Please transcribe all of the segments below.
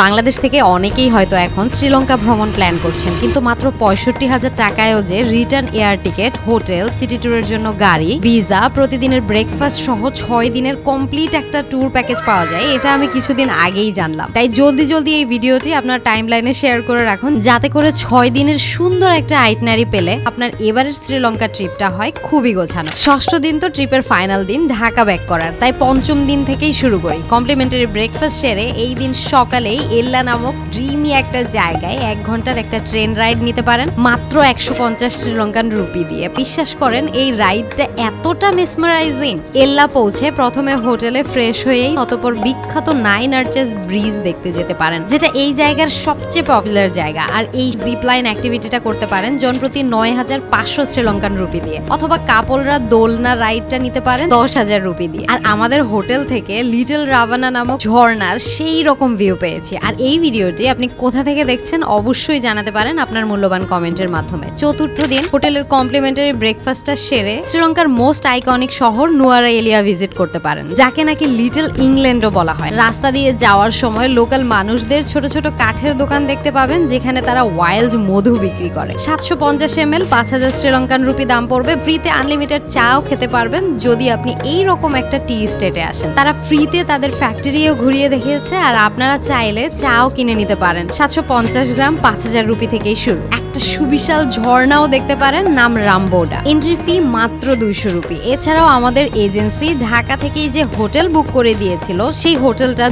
বাংলাদেশ থেকে অনেকেই হয়তো এখন শ্রীলঙ্কা ভ্রমণ প্ল্যান করছেন, কিন্তু মাত্র ৬৫,০০০ টাকায়ও যে return air ticket, hotel, city ট্যুরের জন্য গাড়ি, ভিসা, প্রতিদিনের ব্রেকফাস্ট সহ ৬ দিনের কমপ্লিট একটা ট্যুর প্যাকেজ পাওয়া যায়, এটা আমি কিছুদিন আগেই জানলাম। তাই জলদি এই ভিডিওটি আপনার টাইমলাইনে শেয়ার করে রাখুন, যাতে করে ৬ দিনের সুন্দর একটা আইটনারি পেলে আপনার এবারের শ্রীলঙ্কা ট্রিপটা হয় খুবই গোছানো। ষষ্ঠ দিন তো ট্রিপের ফাইনাল দিন, ঢাকা ব্যাক করার, তাই পঞ্চম দিন থেকেই শুরু করি। কমপ্লিমেন্টারি ব্রেকফাস্ট সেরে এই দিন সকালেই এল্লা নামক ড্রিমি একটা জায়গায় ১ ঘন্টার একটা ট্রেন রাইড নিতে পারেন মাত্র ১৫০ শ্রীলঙ্কান রুপি দিয়ে। বিশ্বাস করেন এই রাইডটা এতটা মেসমারাইজিং। এল্লা পৌঁছে প্রথমে হোটেলে ফ্রেশ হয়েই অতঃপর বিখ্যাত 9 আর্চেস ব্রিজ দেখতে যেতে পারেন, যেটা এই জায়গার সবচেয়ে পপুলার জায়গা। আর এই জিপলাইন অ্যাক্টিভিটিটা করতে পারেন জনপ্রতি ৯৫০০ শ্রীলঙ্কান রুপি দিয়ে, অথবা কাপলরা দোলনা রাইডটা নিতে পারেন ১০,০০০ রুপি দিয়ে। আর আমাদের হোটেল থেকে লিটল রাভানা নামক ঝর্ণার সেই রকম ভিউ পেয়েছি। আর এই ভিডিওটি আপনি কোথা থেকে দেখছেন অবশ্যই জানাতে পারেন আপনার মূল্যবান কমেন্টের মাধ্যমে। চতুর্থ দিন হোটেলের কমপ্লিমেন্টারি ব্রেকফাস্টটা সেরে শ্রীলঙ্কার মোস্ট আইকনিক শহর নুয়ারা এলিয়া ভিজিট করতে পারেন, যাকে নাকি লিটল ইংল্যান্ডও বলা হয়। রাস্তা দিয়ে যাওয়ার সময় লোকাল মানুষদের ছোট ছোট কাঠের দোকান দেখতে পাবেন, যেখানে তারা ওয়াইল্ড মধু বিক্রি করে। ৭৫০ ml ৫,০০০ শ্রীলঙ্কান রুপি দাম পড়বে। ফ্রিতে আনলিমিটেড চাও খেতে পারবেন যদি আপনি এই রকম একটা টি স্টেটে আসেন। তারা ফ্রিতে তাদের ফ্যাক্টরিও ঘুরিয়ে দেখিয়েছে, আর আপনারা চাইলে চাও কিনে নিতে পারেন। ৭৫০ গ্রাম ৫,০০০ রুপি থেকেই শুরু। একটা সুবিশাল ঝর্ণাও দেখতে পারেন, নাম রামবোডা। এন্ট্রি ফি মাত্র ২০০ রুপি। এছাড়াও আমাদের এজেন্সি ঢাকা থেকেই যে হোটেল বুক করে দিয়েছিল, সেই হোটেলটা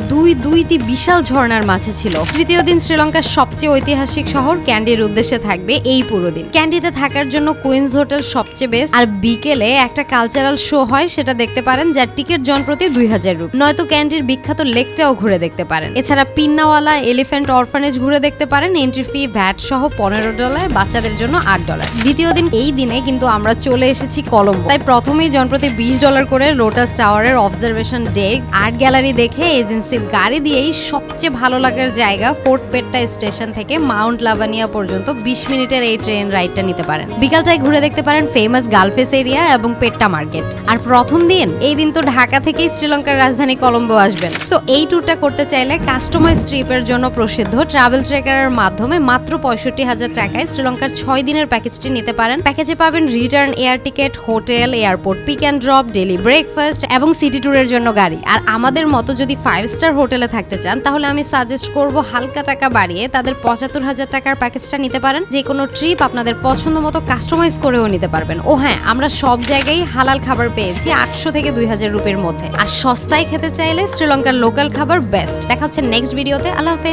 দুইটি বিশাল ঝর্ণার মাঝে ছিল। তৃতীয় দিন শ্রীলঙ্কার সবচেয়ে ঐতিহাসিক শহর ক্যান্ডির উদ্দেশ্যে থাকবে এই পুরো দিন। ক্যান্ডিতে থাকার জন্য কুইন্স হোটেল সবচেয়ে বেস্ট। আর বিকেলে একটা কালচারাল শো হয়, সেটা দেখতে পারেন, যার টিকিট জনপ্রতি ২০০০ রুপি। নয়তো ক্যান্ডির বিখ্যাত লেকটাও ঘুরে দেখতে পারেন। এছাড়া পিন্নাওয়ালা এলিফ্যান্ট অরফানেজ ঘুরে দেখতে পারেন। এন্ট্রি ফি ভ্যাট সহ $15, বাচ্চাদের জন্য $8। দ্বিতীয় দিন এই দিনে কিন্তু আমরা চলে এসেছি কলম্বো। তাই প্রথমেই জনপ্রতি $20 করে লোটাস টাওয়ারের অবজারভেশন ডেক, আর্ট গ্যালারি দেখে এজেন্সির গাড়ি দিয়েই সবচেয়ে ভালো লাগার জায়গা ফোর্ট পেট্টা স্টেশন থেকে মাউন্ট লাভানিয়া পর্যন্ত ২০ মিনিটের এই ট্রেন রাইডটা নিতে পারেন। বিকালটায় ঘুরে দেখতে পারেন ফেমাস গালফেস এরিয়া এবং পেট্টা মার্কেট। আর প্রথম দিন এই দিন তো ঢাকা থেকেই শ্রীলঙ্কার রাজধানী কলম্বো আসবেন। সো এই ট্যুরটা করতে চাইলে কাস্টমাইজ ট্রিপের জন্য প্রসিদ্ধ ট্রাভেল ট্রেকারের মাধ্যমে মাত্র ৬৫,০০০ টাকায় শ্রীলঙ্কার ৬ দিনের প্যাকেজটি নিতে পারেন। প্যাকেজে পাবেন return air ticket, hotel, airport pick and drop, daily breakfast এবং সিটি ট্যুরের জন্য গাড়ি। আর আমাদের মতো যদি 5 স্টার হোটেলে থাকতে চান, তাহলে আমি সাজেস্ট করব হালকা টাকা বাড়িয়ে তাদের ৭৫,০০০ টাকার প্যাকেজটা নিতে পারেন। যে কোনো ট্রিপ আপনাদের পছন্দ মতো কাস্টমাইজ করেও নিতে পারবেন। ও হ্যাঁ, আমরা সব জায়গায় হালাল খাবার পেয়েছি ৮০০ থেকে ২০০০ রুপির মধ্যে। আর সস্তায় খেতে চাইলে শ্রীলঙ্কার লোকাল খাবার বেস্ট। দেখা হচ্ছে নেক্সট ভিডিওতে। আল্লাহ হাফেজ।